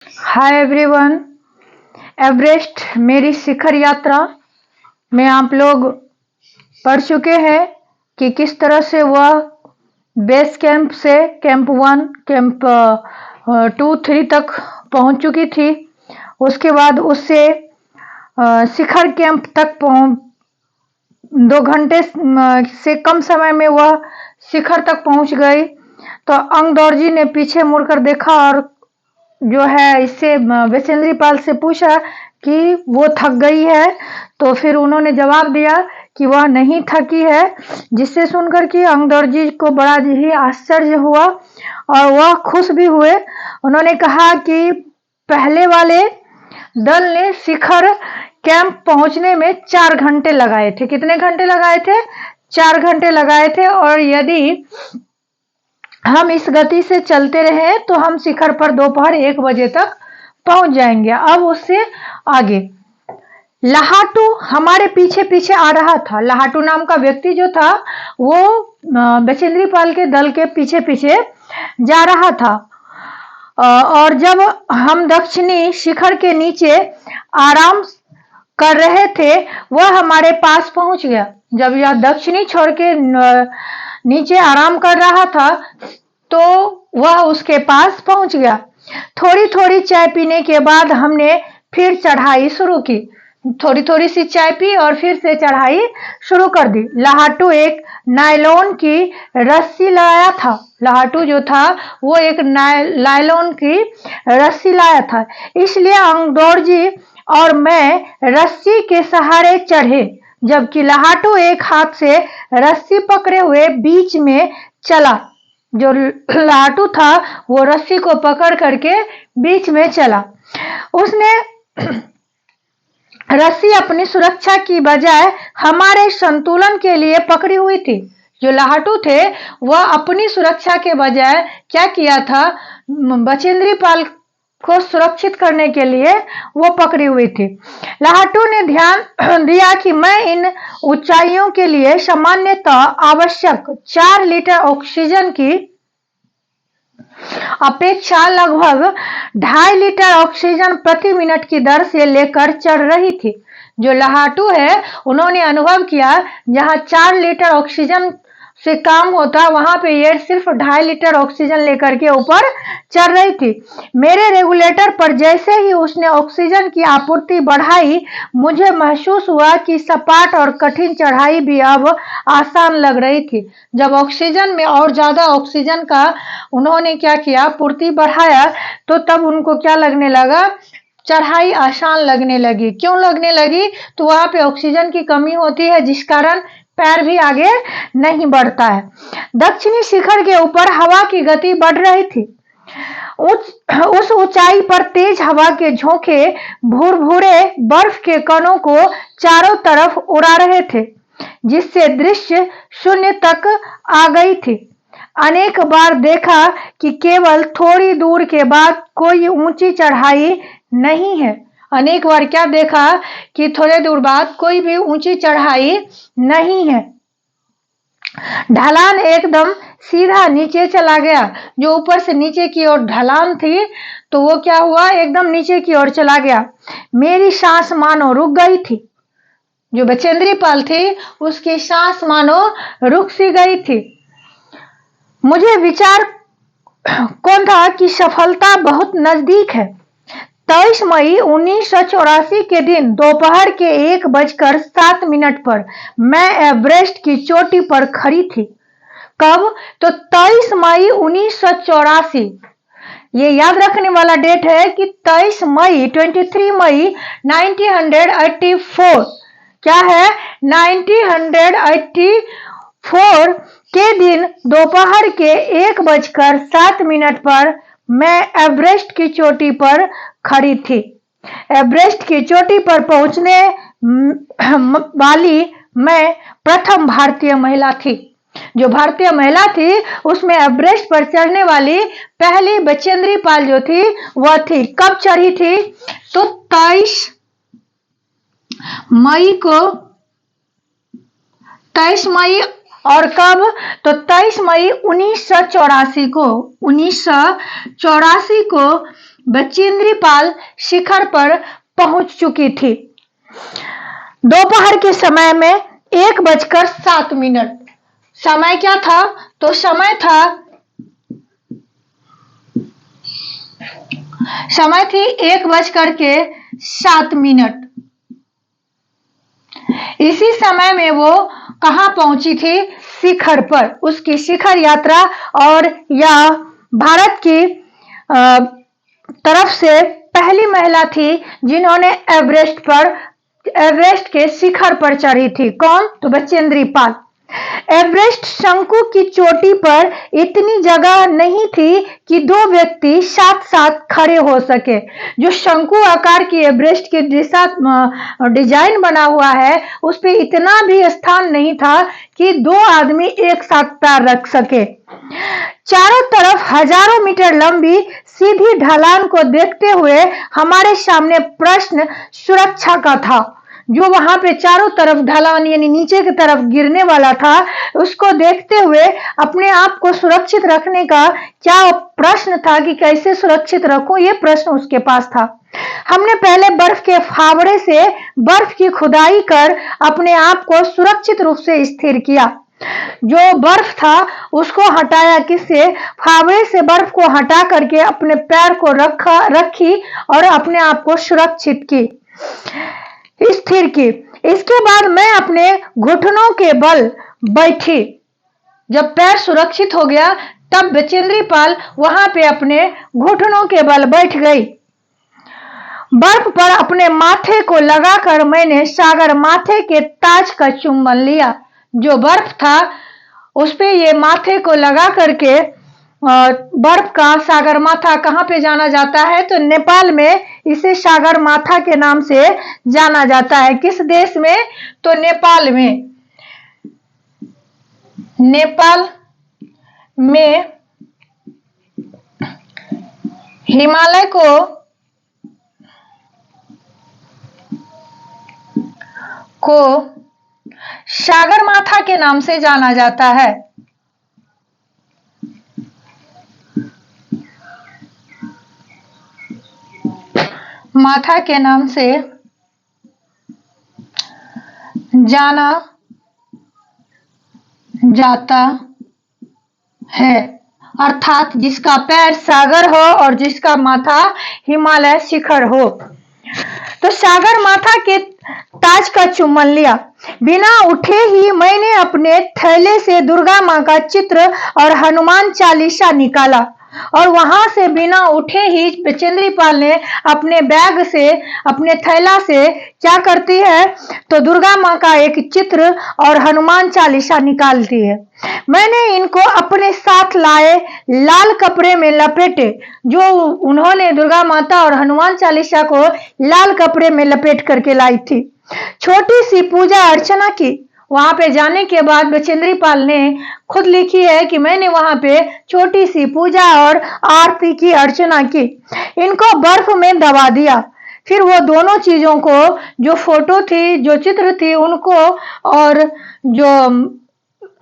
Hi everyone. Everest मेरी शिखर यात्रा में आप लोग पढ़ चुके हैं कि किस तरह से वह बेस कैंप से कैंप 1 कैंप 2 3 तक पहुंच चुकी थी। उसके बाद उससे शिखर कैंप तक 2 घंटे से कम समय में वह शिखर तक पहुंच गई। तो अंगदौर ने पीछे मुड़कर देखा और जो है इससे बचेंद्री पाल से पूछा कि वो थक गई है। तो फिर उन्होंने जवाब दिया कि वह नहीं थकी है, जिससे सुनकर कि अंगदौर जी को बड़ा ही आश्चर्य हुआ और वह खुश भी हुए। उन्होंने कहा कि पहले वाले दल ने शिखर कैंप पहुंचने में 4 घंटे लगाए थे। कितने घंटे लगाए थे? 4 घंटे लगाए थे। और यदि हम इस गति से चलते रहे तो हम शिखर पर दोपहर 1 बजे तक पहुंच जाएंगे। अब उससे आगे लाहाटू हमारे पीछे पीछे आ रहा था। लाहाटू नाम का व्यक्ति जो था वो बचेंद्री पाल के दल के पीछे पीछे जा रहा था। और जब हम दक्षिणी शिखर के नीचे आराम कर रहे थे वह हमारे पास पहुंच गया। जब यह दक्षिणी छोर के नीचे आराम कर रहा था तो वह उसके पास पहुंच गया। थोड़ी थोड़ी चाय पीने के बाद हमने फिर चढ़ाई शुरू की। थोड़ी थोड़ी सी चाय पी और फिर से चढ़ाई शुरू कर दी। लाहाटू एक नायलॉन की रस्सी लाया था। लाहाटू जो था वो एक नायलॉन की रस्सी लाया था, इसलिए अंगदौर जी और मैं रस्सी के सहारे चढ़े, जबकि लाहाटू एक हाथ से रस्सी पकड़े हुए बीच में चला। जो लाहाटू था वो रस्सी को पकड़ करके बीच में चला। उसने रस्सी अपनी सुरक्षा की बजाय हमारे संतुलन के लिए पकड़ी हुई थी। जो लाहाटू थे वह अपनी सुरक्षा के बजाय क्या किया था? बचेंद्री पाल को सुरक्षित करने के लिए वो पकड़ी हुई थी। लाहाटू ने ध्यान दिया कि मैं इन ऊंचाइयों के लिए सामान्यतः आवश्यक 4 लीटर ऑक्सीजन की अपेक्षा लगभग 2.5 लीटर ऑक्सीजन प्रति मिनट की दर से लेकर चढ़ रही थी। जो लाहाटू है उन्होंने अनुभव किया जहां 4 लीटर ऑक्सीजन से काम होता वहां पे ये सिर्फ 2.5 लीटर ऑक्सीजन लेकर के ऊपर चढ़ रही थी। मेरे रेगुलेटर पर जैसे ही उसने ऑक्सीजन की आपूर्ति बढ़ाई मुझे महसूस हुआ कि सपाट और कठिन चढ़ाई भी अब आसान लग रही थी। जब ऑक्सीजन में और ज्यादा ऑक्सीजन का उन्होंने क्या किया, पूर्ति बढ़ाया, तो तब उनको क्या लगने लगा? चढ़ाई आसान लगने लगी। क्यों लगने लगी? तो वहां पे ऑक्सीजन की कमी होती है जिस कारण पैर भी आगे नहीं बढ़ता है। दक्षिणी शिखर के ऊपर हवा की गति बढ़ रही थी। उस ऊंचाई पर तेज हवा के झोंके भूरे बर्फ के कणों को चारों तरफ उड़ा रहे थे, जिससे दृश्य शून्य तक आ गई थी। अनेक बार देखा कि केवल थोड़ी दूर के बाद कोई ऊंची चढ़ाई नहीं है। अनेक बार क्या देखा कि थोड़े दूर बाद कोई भी ऊंची चढ़ाई नहीं है। ढलान एकदम सीधा नीचे चला गया। जो ऊपर से नीचे की ओर ढलान थी तो वो क्या हुआ? एकदम नीचे की ओर चला गया। मेरी सांस मानो रुक गई थी। जो बचेंद्री पाल थी उसकी सांस मानो रुक सी गई थी। मुझे विचार कौन था कि सफलता बहुत नजदीक है। 23 मई 1984 के दिन दोपहर के 1:07 पर मैं एवरेस्ट की चोटी पर खड़ी थी। कब? तो 23 मई 1984। ये याद रखने वाला डेट है कि 23 मई 1984 क्या है? 1984 के दिन दोपहर के 1:07 पर मैं एवरेस्ट की चोटी पर खड़ी थी। एवरेस्ट की चोटी पर पहुंचने वाली मैं प्रथम भारतीय महिला थी। जो भारतीय महिला थी उसमें एवरेस्ट पर चढ़ने वाली पहली बचेंद्री पाल जो थी वह थी। कब चढ़ी थी? तो 23 मई और कब? तो 23 मई 1984 को बचेंद्री पाल शिखर पर पहुंच चुकी थी। दोपहर के समय में 1:07। समय क्या था? तो समय थी 1:07। इसी समय में वो कहाँ पहुंची थी? शिखर पर। उसकी शिखर यात्रा, और यह भारत की तरफ से पहली महिला थी जिन्होंने एवरेस्ट के शिखर पर चढ़ी थी। कौन? तो बचेंद्री पाल। एवरेस्ट शंकु की चोटी पर इतनी जगह नहीं थी कि दो व्यक्ति साथ साथ खड़े हो सके। जो शंकु आकार की एवरेस्ट के जैसा डिजाइन बना हुआ है, उस पे इतना भी स्थान नहीं था कि दो आदमी एक साथ पैर रख सके। चारों तरफ हजारों मीटर लंबी सीधी ढलान को देखते हुए हमारे सामने प्रश्न सुरक्षा का था। जो वहां पे चारों तरफ ढलान यानी नीचे की तरफ गिरने वाला था, उसको देखते हुए अपने आप को सुरक्षित रखने का क्या प्रश्न था कि कैसे सुरक्षित रखूं, ये प्रश्न उसके पास था। हमने पहले बर्फ के फावड़े से बर्फ की खुदाई कर अपने आप को सुरक्षित रूप से स्थिर किया। जो बर्फ था उसको हटाया, किससे? फावड़े से बर्फ को हटा करके अपने पैर को रखी और अपने आप को सुरक्षित की, स्थिर की। इसके बाद मैं अपने घुटनों के बल बैठी। जब पैर सुरक्षित हो गया तब बचेंद्री पाल वहां पे अपने घुटनों के बल बैठ गई। बर्फ पर अपने माथे को लगाकर मैंने सागर माथे के ताज का चुम्बन लिया। जो बर्फ था उस पे ये माथे को लगा करके, बर्फ का सागर माथा कहाँ पे जाना जाता है? तो नेपाल में इसे सागर माथा के नाम से जाना जाता है। किस देश में? तो नेपाल में। नेपाल में हिमालय को सागर माथा के नाम से जाना जाता है। माथा के नाम से जाना जाता है, अर्थात जिसका पैर सागर हो और जिसका माथा हिमालय शिखर हो। तो सागर माथा के ताज का चुम्बन लिया। बिना उठे ही मैंने अपने थैले से दुर्गा माँ का चित्र और हनुमान चालीसा निकाला, और वहां से बिना उठे ही बचेंद्री पाल ने अपने बैग से, अपने थैला से क्या करती है? तो दुर्गा माँ का एक चित्र और हनुमान चालीसा निकालती है। मैंने इनको अपने साथ लाए लाल कपड़े में लपेटे। जो उन्होंने दुर्गा माता और हनुमान चालीसा को लाल कपड़े में लपेट करके लाई थी। छोटी सी पूजा अर्चना की। वहां पे जाने के बाद बचेंद्री पाल ने खुद लिखी है कि मैंने वहां पे छोटी सी पूजा और आरती की, अर्चना की। इनको बर्फ में दबा दिया। फिर वो दोनों चीजों को, जो फोटो थी, जो चित्र थी, उनको और जो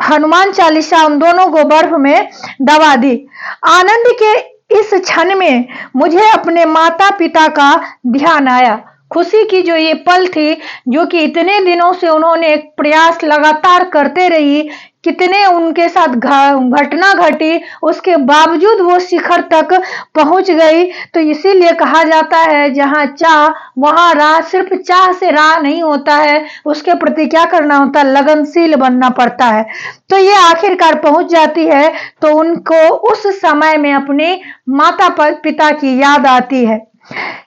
हनुमान चालीसा, उन दोनों को बर्फ में दबा दी। आनंद के इस क्षण में मुझे अपने माता पिता का ध्यान आया। खुशी की जो ये पल थी, जो कि इतने दिनों से उन्होंने एक प्रयास लगातार करते रही, कितने उनके साथ घटना घटी, उसके बावजूद वो शिखर तक पहुंच गई। तो इसीलिए कहा जाता है जहां चाह वहां राह। सिर्फ चाह से राह नहीं होता है, उसके प्रति क्या करना होता है? लगनशील बनना पड़ता है। तो ये आखिरकार पहुंच जाती है। तो उनको उस समय में अपने माता पिता की याद आती है।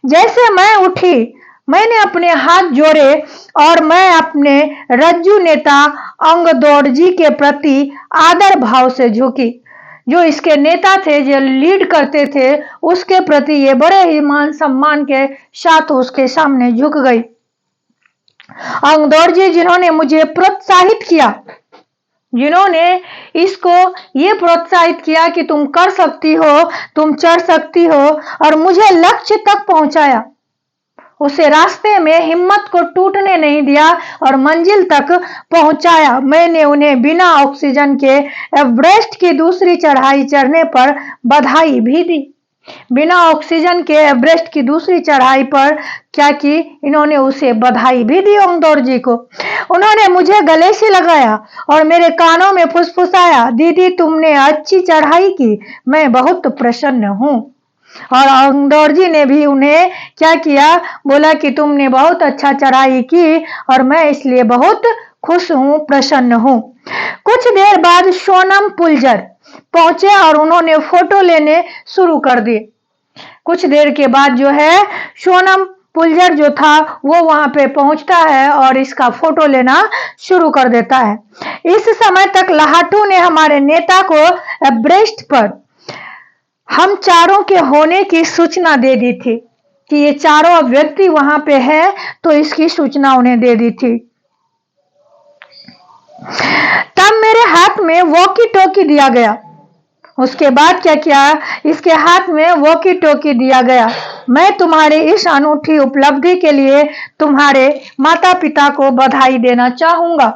जैसे मैं उठी, मैंने अपने हाथ जोड़े और मैं अपने रज्जू नेता अंगदौड़ जी के प्रति आदर भाव से झुकी। जो इसके नेता थे, जो लीड करते थे, उसके प्रति ये बड़े ही मान सम्मान के साथ उसके सामने झुक गई। अंगदौड़ जी जिन्होंने मुझे प्रोत्साहित किया, जिन्होंने इसको ये प्रोत्साहित किया कि तुम कर सकती हो, तुम चढ़ सकती हो, और मुझे लक्ष्य तक पहुंचाया। उसे रास्ते में हिम्मत को टूटने नहीं दिया और मंजिल तक पहुंचाया। मैंने उन्हें बिना ऑक्सीजन के एवरेस्ट की दूसरी चढ़ाई चढ़ने पर बधाई भी दी। बिना ऑक्सीजन के एवरेस्ट की दूसरी चढ़ाई पर क्या की, इन्होंने उसे बधाई भी दी ओंगदौर जी को। उन्होंने मुझे गले से लगाया और मेरे कानों में फुसफुसाया, दीदी तुमने अच्छी चढ़ाई की, मैं बहुत प्रसन्न हूँ। और ओंगदौर जी ने भी उन्हें क्या किया, बोला कि तुमने बहुत अच्छा चढ़ाई की और मैं इसलिए बहुत खुश हूँ, प्रसन्न हूँ। कुछ देर बाद सोनम पुलजर पहुंचे और उन्होंने फोटो लेने शुरू कर दिए। कुछ देर के बाद जो है सोनम पुलजर जो था वो वहां पे पहुंचता है और इसका फोटो लेना शुरू कर देता है। इस समय तक लाहाटू ने हमारे नेता को एवरेस्ट पर हम चारों के होने की सूचना दे दी थी कि ये चारों व्यक्ति वहां पे है, तो इसकी सूचना उन्हें दे दी थी। तब मेरे हाथ में वॉकी टॉकी दिया गया। उसके बाद क्या किया, इसके हाथ में वॉकी टॉकी दिया गया। मैं तुम्हारे इस अनूठी उपलब्धि के लिए तुम्हारे माता पिता को बधाई देना चाहूंगा।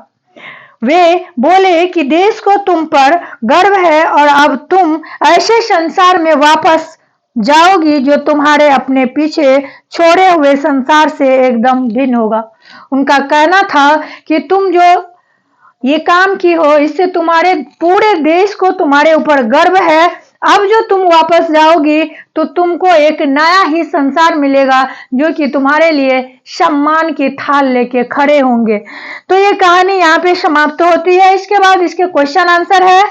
वे बोले कि देश को तुम पर गर्व है और अब तुम ऐसे संसार में वापस जाओगी जो तुम्हारे अपने पीछे छोड़े हुए संसार से एकदम भिन्न होगा। उनका कहना था कि तुम जो ये काम की हो, इससे तुम्हारे पूरे देश को तुम्हारे ऊपर गर्व है। अब जो तुम वापस जाओगी तो तुमको एक नया ही संसार मिलेगा जो कि तुम्हारे लिए सम्मान की थाल लेके खड़े होंगे। तो ये कहानी यहाँ पे समाप्त होती है। इसके बाद इसके क्वेश्चन आंसर है,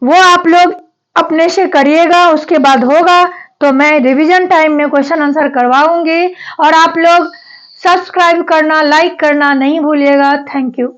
वो आप लोग अपने से करिएगा, उसके बाद होगा तो मैं रिवीजन टाइम में क्वेश्चन आंसर करवाऊंगी। और आप लोग सब्सक्राइब करना, लाइक करना नहीं भूलिएगा। Thank you.